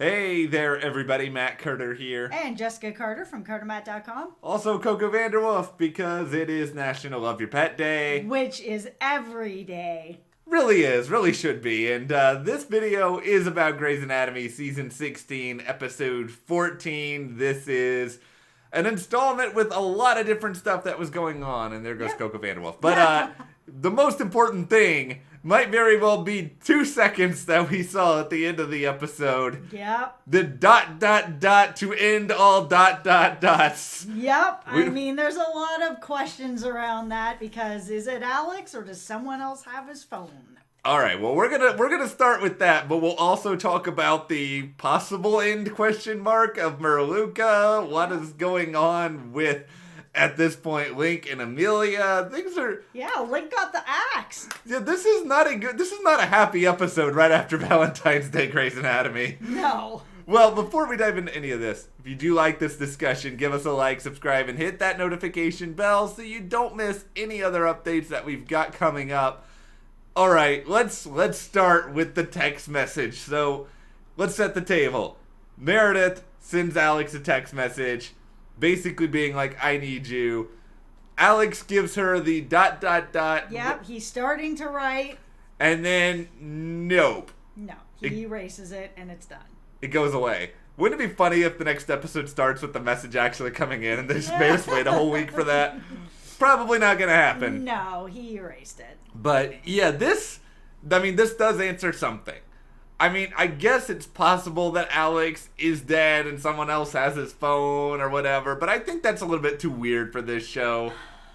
Hey there, everybody. Matt Carter here. And Jessica Carter from CARTERMATT.com. Also, Coco Vanderwolf, because it is National Love Your Pet Day. Which is every day. Really is. Really should be. And this video is about Grey's Anatomy Season 16, Episode 14. This is an installment with a lot of different stuff that was going on. And there goes Coco Vanderwolf. But the most important thing might very well be 2 seconds that we saw at the end of the episode. Yep. The ... to end all ... Yep. I mean, there's a lot of questions around that because is it Alex or does someone else have his phone? All right. Well, we're gonna start with that, but we'll also talk about the possible end question mark of MerLuca. What is going on with, at this point, Link and Amelia? Things are... Yeah, Link got the axe. Yeah, this is not a happy episode right after Valentine's Day, Grey's Anatomy. No. Well, before we dive into any of this, if you do like this discussion, give us a like, subscribe, and hit that notification bell so you don't miss any other updates that we've got coming up. All right, let's start with the text message. So, let's set the table. Meredith sends Alex a text message, basically being like, I need you. Alex gives her the ... Yep, he's starting to write. And then, nope. No, he erases it and it's done. It goes away. Wouldn't it be funny if the next episode starts with the message actually coming in and they just made us wait a whole week for that? Probably not going to happen. No, he erased it. But yeah, this does answer something. I mean, I guess it's possible that Alex is dead and someone else has his phone or whatever, but I think that's a little bit too weird for this show.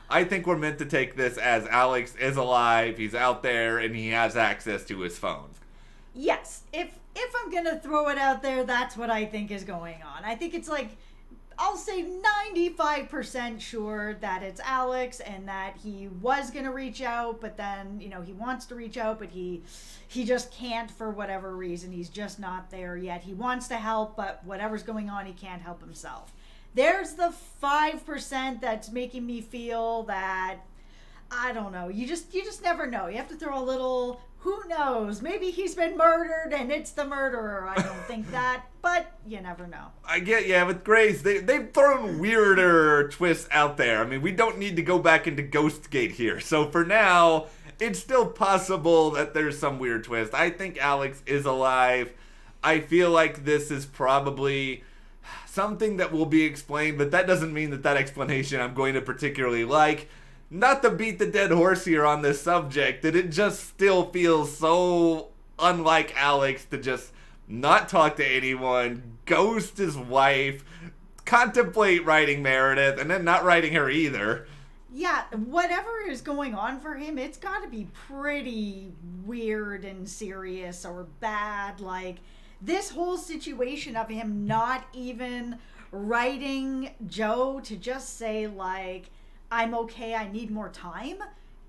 I think we're meant to take this as Alex is alive, he's out there, and he has access to his phone. Yes, if I'm going to throw it out there, that's what I think is going on. I think it's like, I'll say 95% sure that it's Alex and that he was going to reach out, but then, he wants to reach out, but he just can't for whatever reason. He's just not there yet. He wants to help, but whatever's going on, he can't help himself. There's the 5% that's making me feel that, I don't know, you just never know. You have to throw a little, who knows, maybe he's been murdered and it's the murderer. I don't think that, but you never know. I get, with Grey's, they've thrown weirder twists out there. I mean, we don't need to go back into Ghostgate here. So for now, it's still possible that there's some weird twist. I think Alex is alive. I feel like this is probably something that will be explained, but that doesn't mean that explanation I'm going to particularly like. Not to beat the dead horse here on this subject, that it just still feels so unlike Alex to just not talk to anyone, ghost his wife, contemplate writing Meredith, and then not writing her either. Yeah, whatever is going on for him, it's got to be pretty weird and serious or bad. Like, this whole situation of him not even writing Joe to just say, like, I'm okay, I need more time.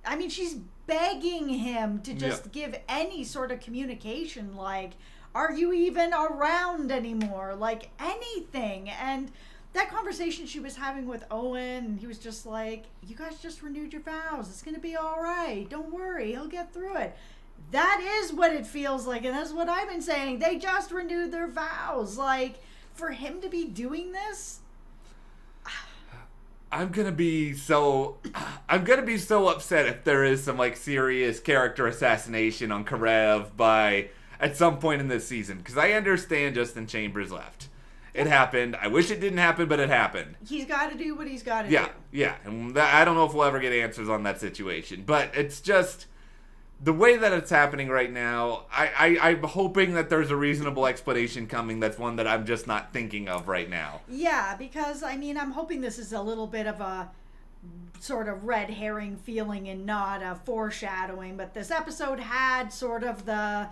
I mean, she's begging him to just give any sort of communication, like, are you even around anymore? Like, anything. And that conversation she was having with Owen, and he was just like, you guys just renewed your vows. It's going to be all right. Don't worry. He'll get through it. That is what it feels like, and that's what I've been saying. They just renewed their vows. Like, for him to be doing this... I'm gonna be so upset if there is some like serious character assassination on Karev at some point in this season, because I understand Justin Chambers left. It happened. I wish it didn't happen, but it happened. He's got to do what he's got to do. Yeah. And I don't know if we'll ever get answers on that situation, but it's just the way that it's happening right now. I'm hoping that there's a reasonable explanation coming. That's one that I'm just not thinking of right now. Yeah, because, I mean, I'm hoping this is a little bit of a sort of red herring feeling and not a foreshadowing, but this episode had sort of the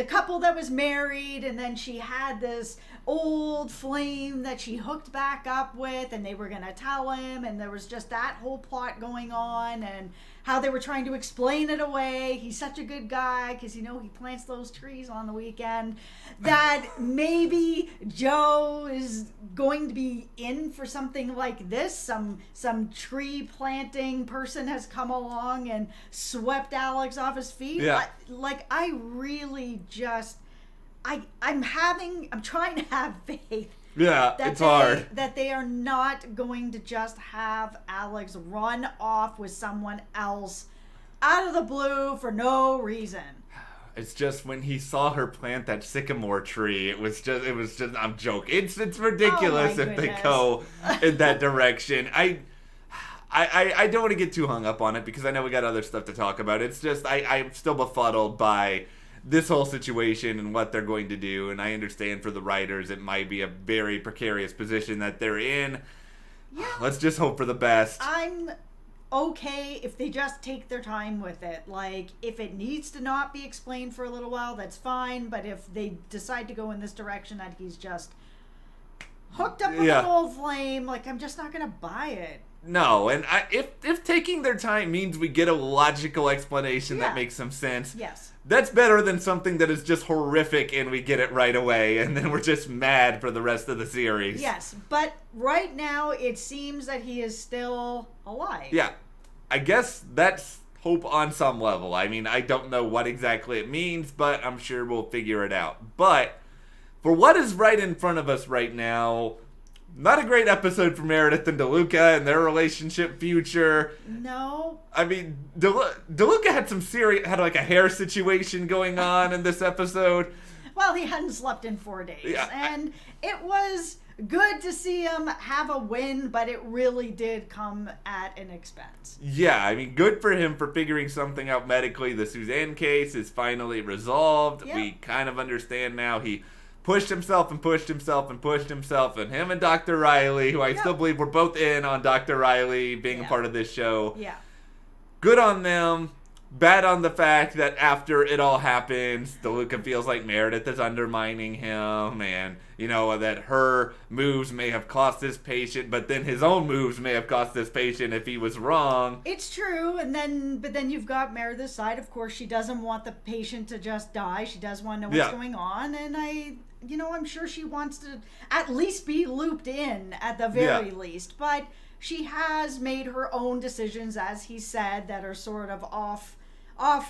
couple that was married, and then she had this old flame that she hooked back up with, and they were going to tell him, and there was just that whole plot going on, and how they were trying to explain it away. He's such a good guy because, he plants those trees on the weekend. That maybe Joe is going to be in for something like this. Some tree planting person has come along and swept Alex off his feet. Yeah. I really just... I'm trying to have faith. Yeah, it's hard. That they are not going to just have Alex run off with someone else out of the blue for no reason. It's just when he saw her plant that sycamore tree, it was just I'm joking. It's ridiculous if they go in that direction. I don't want to get too hung up on it because I know we got other stuff to talk about. It's just I'm still befuddled by this whole situation and what they're going to do, and I understand for the writers it might be a very precarious position that they're in. Yeah. Let's just hope for the best. I'm okay if they just take their time with it. Like, if it needs to not be explained for a little while, that's fine, but if they decide to go in this direction that he's just hooked up with an old flame, like, I'm just not gonna buy it. No, and if taking their time means we get a logical explanation that makes some sense, yes, that's better than something that is just horrific and we get it right away and then we're just mad for the rest of the series. Yes, but right now it seems that he is still alive. Yeah, I guess that's hope on some level. I mean, I don't know what exactly it means, but I'm sure we'll figure it out. But for what is right in front of us right now, not a great episode for Meredith and DeLuca and their relationship future. No. I mean, DeLuca had like a hair situation going on in this episode. Well, he hadn't slept in 4 days. And it was good to see him have a win, but it really did come at an expense. Yeah, I mean, good for him for figuring something out medically. The Suzanne case is finally resolved. Yep. We kind of understand now he pushed himself and pushed himself and pushed himself, and him and Dr. Riley, who I still believe we're both in on Dr. Riley being a part of this show. Yeah. Good on them. Bad on the fact that after it all happens, DeLuca feels like Meredith is undermining him, and, you know, that her moves may have cost this patient, but then his own moves may have cost this patient if he was wrong. It's true, but then you've got Meredith's side. Of course, she doesn't want the patient to just die. She does want to know what's going on, and I'm sure she wants to at least be looped in at the very least, but she has made her own decisions, as he said, that are sort of off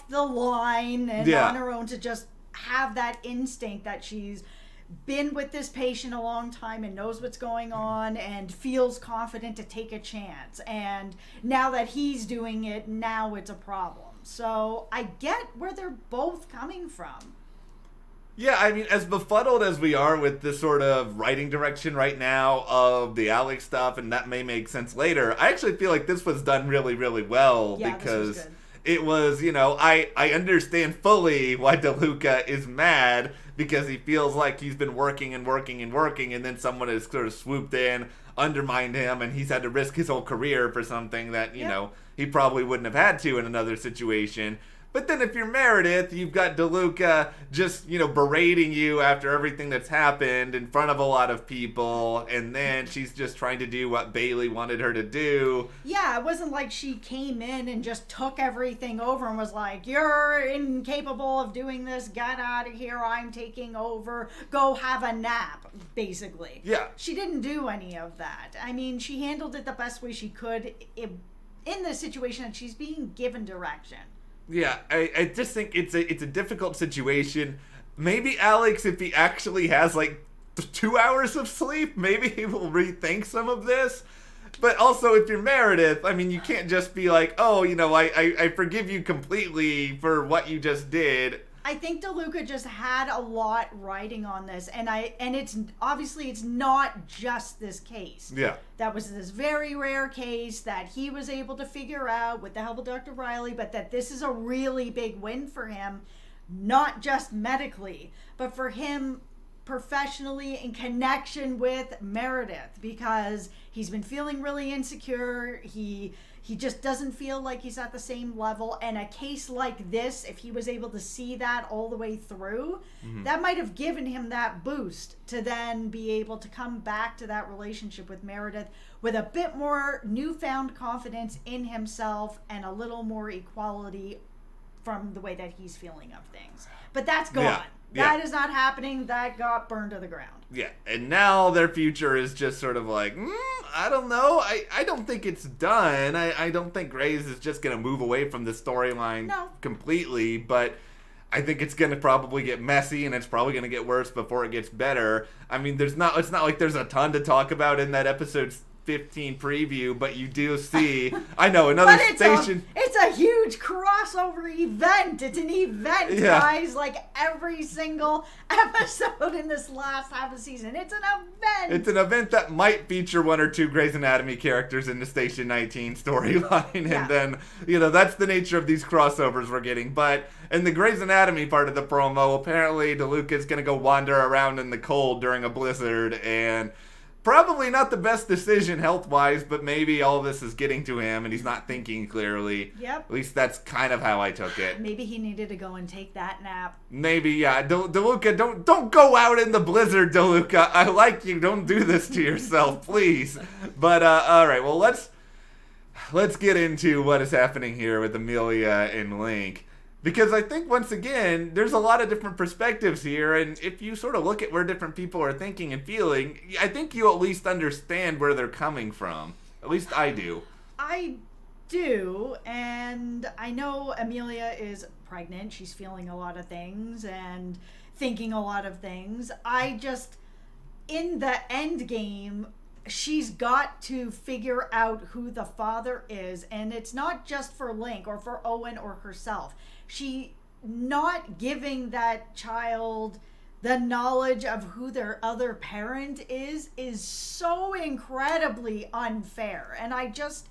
the line and on her own, to just have that instinct that she's been with this patient a long time and knows what's going on and feels confident to take a chance. And now that he's doing it, now it's a problem. So I get where they're both coming from. Yeah, I mean, as befuddled as we are with this sort of writing direction right now of the Alex stuff, and that may make sense later, I actually feel like this was done really, really well, because it was, I understand fully why DeLuca is mad, because he feels like he's been working and working and working, and then someone has sort of swooped in, undermined him, and he's had to risk his whole career for something that, you know, he probably wouldn't have had to in another situation. But then if you're Meredith, you've got DeLuca just, berating you after everything that's happened in front of a lot of people, and then she's just trying to do what Bailey wanted her to do. Yeah, it wasn't like she came in and just took everything over and was like, you're incapable of doing this, get out of here, I'm taking over, go have a nap, basically. Yeah. She didn't do any of that. I mean, she handled it the best way she could in the situation, and she's being given direction. Yeah, I just think it's a difficult situation. Maybe Alex, if he actually has 2 hours of sleep, maybe he will rethink some of this. But also, if you're Meredith, I mean, you can't just be like, oh, I forgive you completely for what you just did. I think DeLuca just had a lot riding on this, and it's obviously it's not just this case. Yeah. That was this very rare case that he was able to figure out with the help of Dr. Riley, but that this is a really big win for him, not just medically, but for him professionally in connection with Meredith, because he's been feeling really insecure. He just doesn't feel like he's at the same level. And a case like this, if he was able to see that all the way through, that might have given him that boost to then be able to come back to that relationship with Meredith with a bit more newfound confidence in himself and a little more equality from the way that he's feeling of things. But that's gone. Yeah. That is not happening. That got burned to the ground. Yeah, and now their future is just sort of like, I don't know. I don't think it's done. I don't think Grace is just going to move away from the storyline completely. But I think it's going to probably get messy, and it's probably going to get worse before it gets better. I mean, it's not like there's a ton to talk about in that episode 15 preview, but you do see, I know, another station. It's a huge crossover event. It's an event, guys. Like every single episode in this last half of the season. It's an event. It's an event that might feature one or two Grey's Anatomy characters in the Station 19 storyline. And then, that's the nature of these crossovers we're getting. But in the Grey's Anatomy part of the promo, apparently DeLuca's going to go wander around in the cold during a blizzard, and probably not the best decision health-wise, but maybe all this is getting to him and he's not thinking clearly. Yep. At least that's kind of how I took it. Maybe he needed to go and take that nap. Maybe, yeah. DeLuca, don't go out in the blizzard, DeLuca. I like you. Don't do this to yourself, please. But, all right. Well, let's get into what is happening here with Amelia and Link. Because I think, once again, there's a lot of different perspectives here, and if you sort of look at where different people are thinking and feeling, I think you at least understand where they're coming from. At least I do. I do, and I know Amelia is pregnant. She's feeling a lot of things and thinking a lot of things. In the end game, she's got to figure out who the father is, and it's not just for Link or for Owen or herself. She not giving that child the knowledge of who their other parent is so incredibly unfair. And I just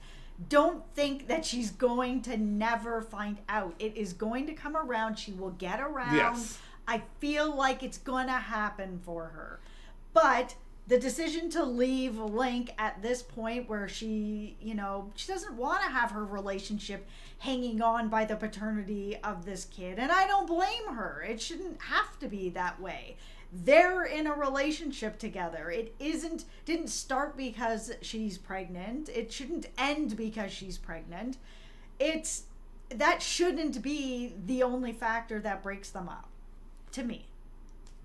don't think that she's going to never find out. It is going to come around. She will get around. Yes. I feel like it's going to happen for her. But the decision to leave Link at this point where she doesn't want to have her relationship hanging on by the paternity of this kid. And I don't blame her. It shouldn't have to be that way. They're in a relationship together. It didn't start because she's pregnant. It shouldn't end because she's pregnant. That shouldn't be the only factor that breaks them up, to me.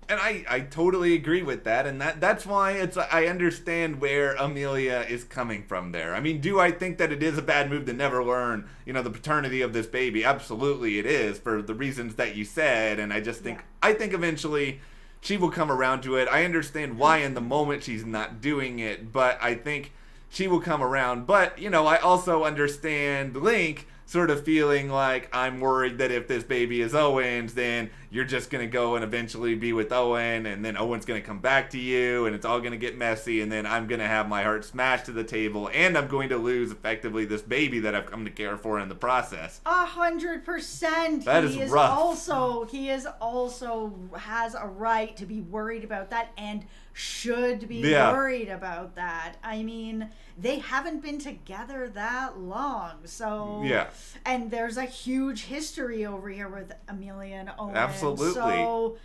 And I totally agree with that, and that's why I understand where Amelia is coming from there. I mean, do I think that it is a bad move to never learn, the paternity of this baby? Absolutely it is, for the reasons that you said, and I just think, I think eventually she will come around to it. I understand why in the moment she's not doing it, but I think she will come around. But, I also understand Link sort of feeling like, I'm worried that if this baby is Owen's, then you're just going to go and eventually be with Owen, and then Owen's going to come back to you, and it's all going to get messy, and then I'm going to have my heart smashed to the table, and I'm going to lose effectively this baby that I've come to care for in the process. 100%. That is rough. He is also has a right to be worried about that, and should be worried about that. I mean, they haven't been together that long, so and there's a huge history over here with Amelia and Owen. Absolutely. So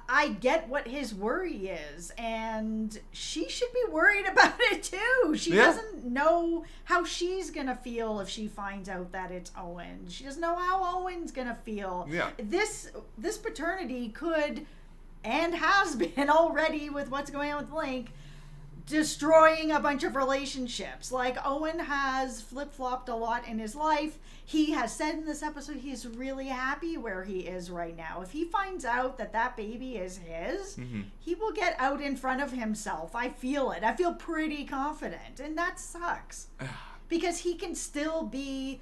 I get what his worry is, and she should be worried about it too. She doesn't know how she's gonna feel if she finds out that it's Owen. She doesn't know how Owen's gonna feel. This paternity could, and has been already with what's going on with Link, destroying a bunch of relationships. Like, Owen has flip-flopped a lot in his life. He has said in this episode he's really happy where he is right now. If he finds out that baby is his, he will get out in front of himself. I feel it. I feel pretty confident. And that sucks. Because he can still be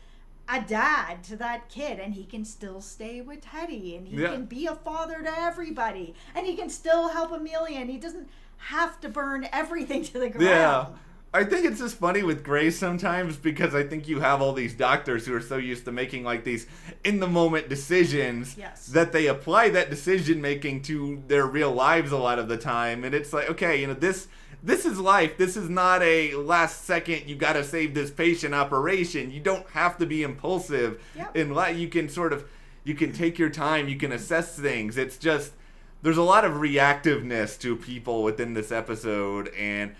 a dad to that kid, and he can still stay with Teddy, and he can be a father to everybody, and he can still help Amelia, and he doesn't have to burn everything to the ground. Yeah. I think it's just funny with Grace sometimes, because I think you have all these doctors who are so used to making like these in-the-moment decisions that they apply that decision-making to their real lives a lot of the time. And it's like, okay, this is life. This is not a last second, you gotta save this patient operation. You don't have to be impulsive in life. You can you can take your time, you can assess things. It's just, there's a lot of reactiveness to people within this episode, and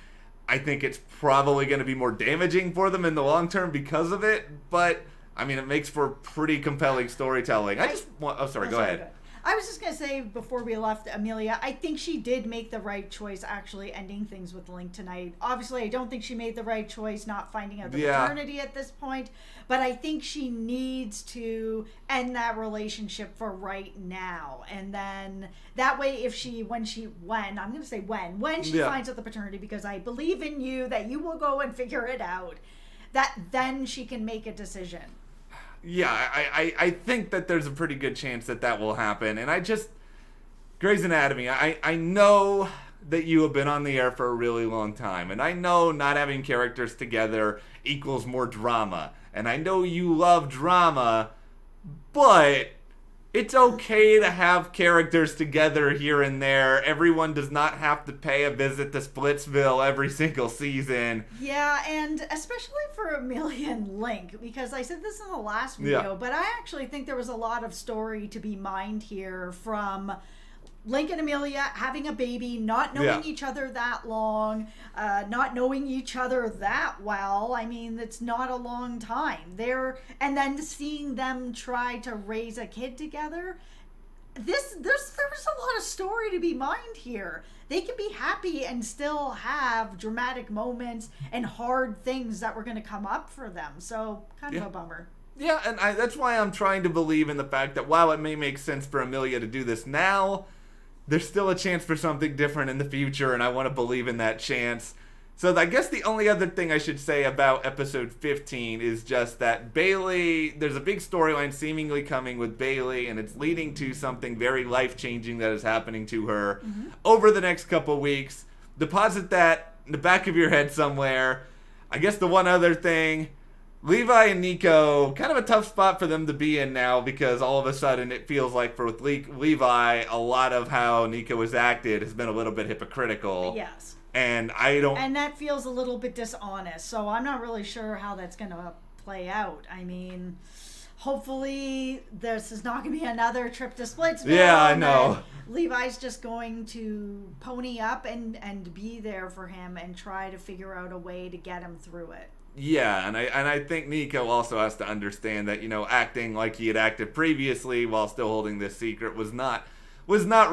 I think it's probably going to be more damaging for them in the long term because of it, but I mean, it makes for pretty compelling storytelling. Go ahead. I was just going to say before we left Amelia, I think she did make the right choice actually ending things with Link tonight. Obviously, I don't think she made the right choice not finding out the paternity at this point, but I think she needs to end that relationship for right now. And then that way, when she finds out the paternity, because I believe in you that you will go and figure it out, that then she can make a decision. Yeah, I think that there's a pretty good chance that will happen. And Grey's Anatomy, I know that you have been on the air for a really long time. And I know not having characters together equals more drama. And I know you love drama, but it's okay to have characters together here and there. Everyone does not have to pay a visit to Splitsville every single season. Yeah, and especially for Amelia and Link, because I said this in the last video, but I actually think there was a lot of story to be mined here from Link and Amelia having a baby, not knowing each other that long, not knowing each other that well. I mean, it's not a long time. And then seeing them try to raise a kid together. There was a lot of story to be mined here. They can be happy and still have dramatic moments and hard things that were going to come up for them. So, kind of a bummer. Yeah, and that's why I'm trying to believe in the fact that while it may make sense for Amelia to do this now, there's still a chance for something different in the future, and I want to believe in that chance. So I guess the only other thing I should say about episode 15 is just that Bailey, there's a big storyline seemingly coming with Bailey, and it's leading to something very life-changing that is happening to her over the next couple weeks. Deposit that in the back of your head somewhere. I guess the one other thing, Levi and Nico, kind of a tough spot for them to be in now, because all of a sudden it feels like with Levi, a lot of how Nico has acted has been a little bit hypocritical. Yes. And that feels a little bit dishonest, so I'm not really sure how that's going to play out. I mean, hopefully this is not going to be another trip to Splitsville. Yeah, I know. Levi's just going to pony up and be there for him and try to figure out a way to get him through it. Yeah, and I think Nico also has to understand that, acting like he had acted previously while still holding this secret was not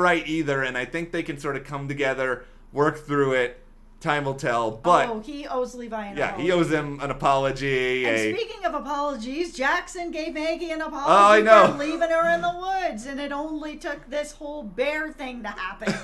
right either, and I think they can sort of come together, work through it. Time will tell, but he owes Levi an apology. He owes him an apology. And speaking of apologies, Jackson gave Maggie an apology for leaving her in the woods, and it only took this whole bear thing to happen.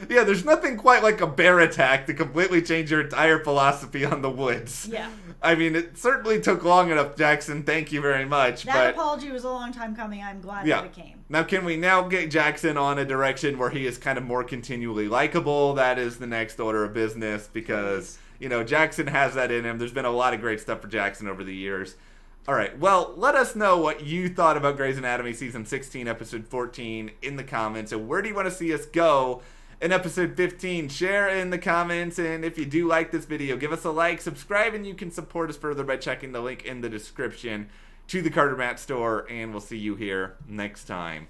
Yeah, there's nothing quite like a bear attack to completely change your entire philosophy on the woods. Yeah. I mean, it certainly took long enough, Jackson. Thank you very much. That apology was a long time coming. I'm glad that it came. Now, can we now get Jackson on a direction where he is kind of more continually likable? That is the next order of business, because, Jackson has that in him. There's been a lot of great stuff for Jackson over the years. All right, well, let us know what you thought about Grey's Anatomy Season 16, Episode 14 in the comments. And where do you want to see us go in Episode 15? Share in the comments, and if you do like this video, give us a like, subscribe, and you can support us further by checking the link in the description to the CARTERMATT store, and we'll see you here next time.